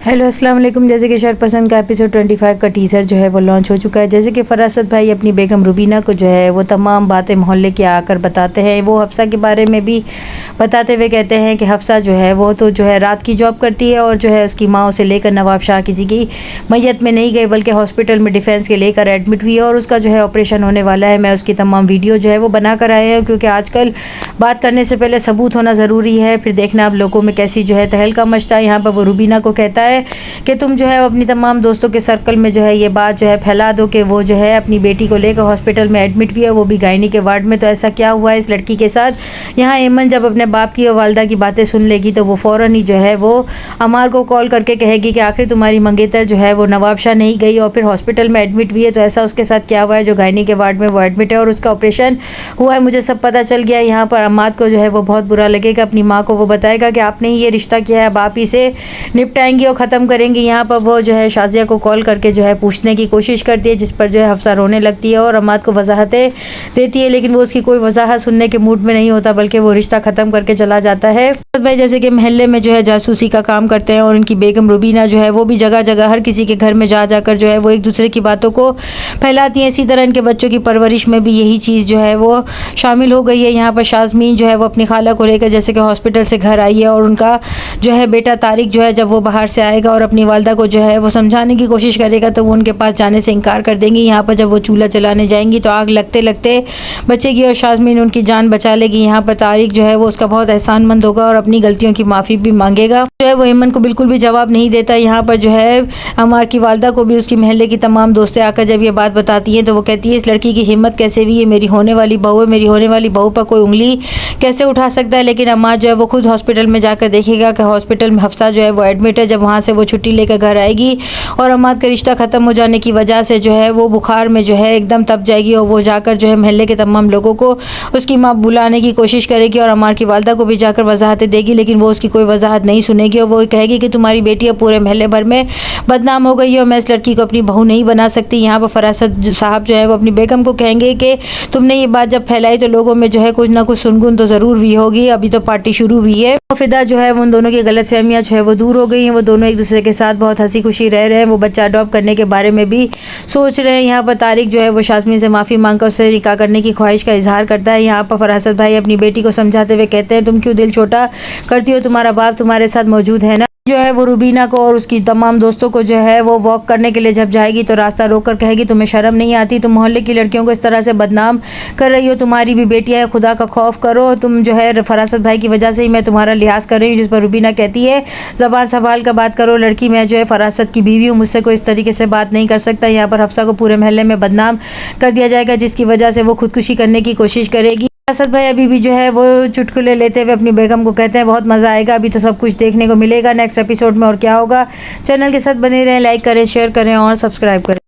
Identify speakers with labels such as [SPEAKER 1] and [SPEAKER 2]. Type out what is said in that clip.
[SPEAKER 1] Hello अस्सलाम वालेकुम। जैसे कि शरपसंद का एपिसोड 25 का टीज़र जो है वो लॉन्च हो चुका है। जैसे कि फरासत भाई अपनी बेगम रुबीना को जो है वो तमाम बातें मोहल्ले के आकर बताते हैं। वो हफ्सा के बारे में भी बताते हुए कहते हैं कि हफ्सा जो है वो तो जो है रात की जॉब करती है और जो है उसकी माँ उसे लेकर नवाब शाह किसी की मैयत में नहीं गई बल्कि हॉस्पिटल में डिफेंस के लेकर एडमिट हुई है और उसका जो है ऑपरेशन होने वाला है। मैं उसकी तमाम वीडियो जो है वो बना कर आए हैं क्योंकि आजकल बात करने से पहले सबूत होना ज़रूरी है। फिर देखना आप लोगों में कैसी जो है तहलका मचता है। यहाँ पर वो रुबीना को कहता है कि तुम जो है अपनी तमाम दोस्तों के सर्कल में जो है ये बात जो है फैला दो कि वो जो है अपनी बेटी को लेकर हॉस्पिटल में एडमिट हुई है, वो भी गायनी के वार्ड में। तो ऐसा क्या हुआ है इस लड़की के साथ। यहाँ एमन जब अपने बाप की और वालदा की बातें सुन लेगी तो वो फ़ौरन ही जो है वो अमार को कॉल करके कहेगी कि आखिर तुम्हारी मंगेतर जो है वो नवाब शाह नहीं गई और फिर हॉस्पिटल में एडमिट हुई है। तो ऐसा उसके साथ क्या हुआ है जो गायनी के वार्ड में वो एडमिट है और उसका ऑपरेशन हुआ है, मुझे सब पता चल गया है। यहाँ पर अम्मार को जो है वो बहुत बुरा लगेगा। अपनी माँ को वो बताएगा कि आपने ही ये रिश्ता किया है, अब आप ही से निपटाएंगी और ख़त्म करेंगी। यहाँ पर वो जो है शाजिया को कॉल करके जो है पूछने की कोशिश करती है, जिस पर जो है हफ्सा रोने लगती है और अम्मार को वजाहतें देती है, लेकिन वो उसकी कोई वजाहत सुनने के मूड में नहीं होता बल्कि वो रिश्ता ख़त्म करके चला जाता है। भाई जैसे कि महल्ले में जो है जासूसी का काम करते हैं और उनकी बेगम रुबीना जो है वो भी जगह जगह हर किसी के घर में जा जाकर जो है वो एक दूसरे की बातों को फैलाती हैं। इसी तरह इनके बच्चों की परवरिश में भी यही चीज़ जो है वो शामिल हो गई है। यहाँ पर शाज़मीन जो है वो अपनी खाला को लेकर जैसे कि हॉस्पिटल से घर आई है और उनका जो है बेटा तारिक जो है जब वो बाहर से आएगा और अपनी वालदा को जो है वो समझाने की कोशिश करेगा तो वो उनके पास जाने से इनकार कर देंगी। यहाँ पर जब वो चूल्हा चलाने जाएंगी तो आग लगते लगते बचेगी और शाज़मीन उनकी जान बचा लेगी। यहाँ पर तारिक जो है वो उसका बहुत एहसानमंद होगा और अपनी गलतियों की माफ़ी भी मांगेगा। जो है वो एमन को बिल्कुल भी जवाब नहीं देता। यहाँ पर जो है अमार की वालदा को भी उसकी महल्ले की तमाम दोस्तें आकर जब ये बात बताती हैं तो वो कहती है इस लड़की की हिम्मत कैसे हुई, ये मेरी होने वाली बहू है, मेरी होने वाली बहू पर कोई उंगली कैसे उठा सकता है। लेकिन अम्मार जो है वो खुद हॉस्पिटल में जाकर देखेगा कि हॉस्पिटल में हफ्सा जो है वो एडमिट है। जब वहाँ से वो छुट्टी लेकर घर आएगी और अम्मार का रिश्ता ख़त्म हो जाने की वजह से जो है वो बुखार में जो है एकदम तप जाएगी और वो जाकर जो है महल्ले के तमाम लोगों को उसकी माँ बुलाने की कोशिश करेगी और अम्मार की वालदा को भी जाकर वजाहतें देगी, लेकिन वो उसकी कोई वजाहत नहीं सुनेगी और वो कहेगी कि तुम्हारी बेटी अब पूरे महल्ले भर में बदनाम हो गई है और मैं इस लड़की को अपनी बहू नहीं बना सकती। यहाँ पर फरासत साहब जो है वो अपनी बेगम को कहेंगे कि तुमने ये बात जब फैलाई तो लोगों में जो है कुछ ना कुछ सुनगुन तो ज़रूर हुई होगी, अभी तो पार्टी शुरू हुई है। फिदा जो है उन दोनों की गलतफहमियां जो है वो दूर हो गई हैं। वो दोनों एक दूसरे के साथ बहुत हंसी खुशी रह रहे हैं। वो बच्चा अडॉप्ट करने के बारे में भी सोच रहे हैं। यहाँ पर तारिक जो है वो शाज़मीन से माफ़ी मांगकर उससे निकाह करने की ख्वाहिश का इजहार करता है। यहाँ पर फरासत भाई अपनी बेटी को समझाते हुए कहते हैं तुम क्यों दिल छोटा करती हो, तुम्हारा बाप तुम्हारे साथ मौजूद है ना। जो है वो रुबीना को और उसकी तमाम दोस्तों को जो है वो वॉक करने के लिए जब जाएगी तो रास्ता रोककर कहेगी तुम्हें शर्म नहीं आती, तुम मोहल्ले की लड़कियों को इस तरह से बदनाम कर रही हो, तुम्हारी भी बेटियां है, खुदा का खौफ करो, तुम जो है फरासत भाई की वजह से ही मैं तुम्हारा लिहाज कर रही हूँ। जिस पर रुबीना कहती है ज़बान संभाल कर बात करो, लड़की मैं जो है फरासत की बीवी हूँ, मुझसे कोई इस तरीके से बात नहीं कर सकता। यहाँ पर हफ्सा को पूरे महल्ले में बदनाम कर दिया जाएगा जिसकी वजह से वो खुदकुशी करने की कोशिश करेगी। असद भाई अभी भी जो है वो चुटकुले लेते हुए अपनी बेगम को कहते हैं बहुत मज़ा आएगा, अभी तो सब कुछ देखने को मिलेगा नेक्स्ट एपिसोड में और क्या होगा। चैनल के साथ बने रहें, लाइक करें, शेयर करें और सब्सक्राइब करें।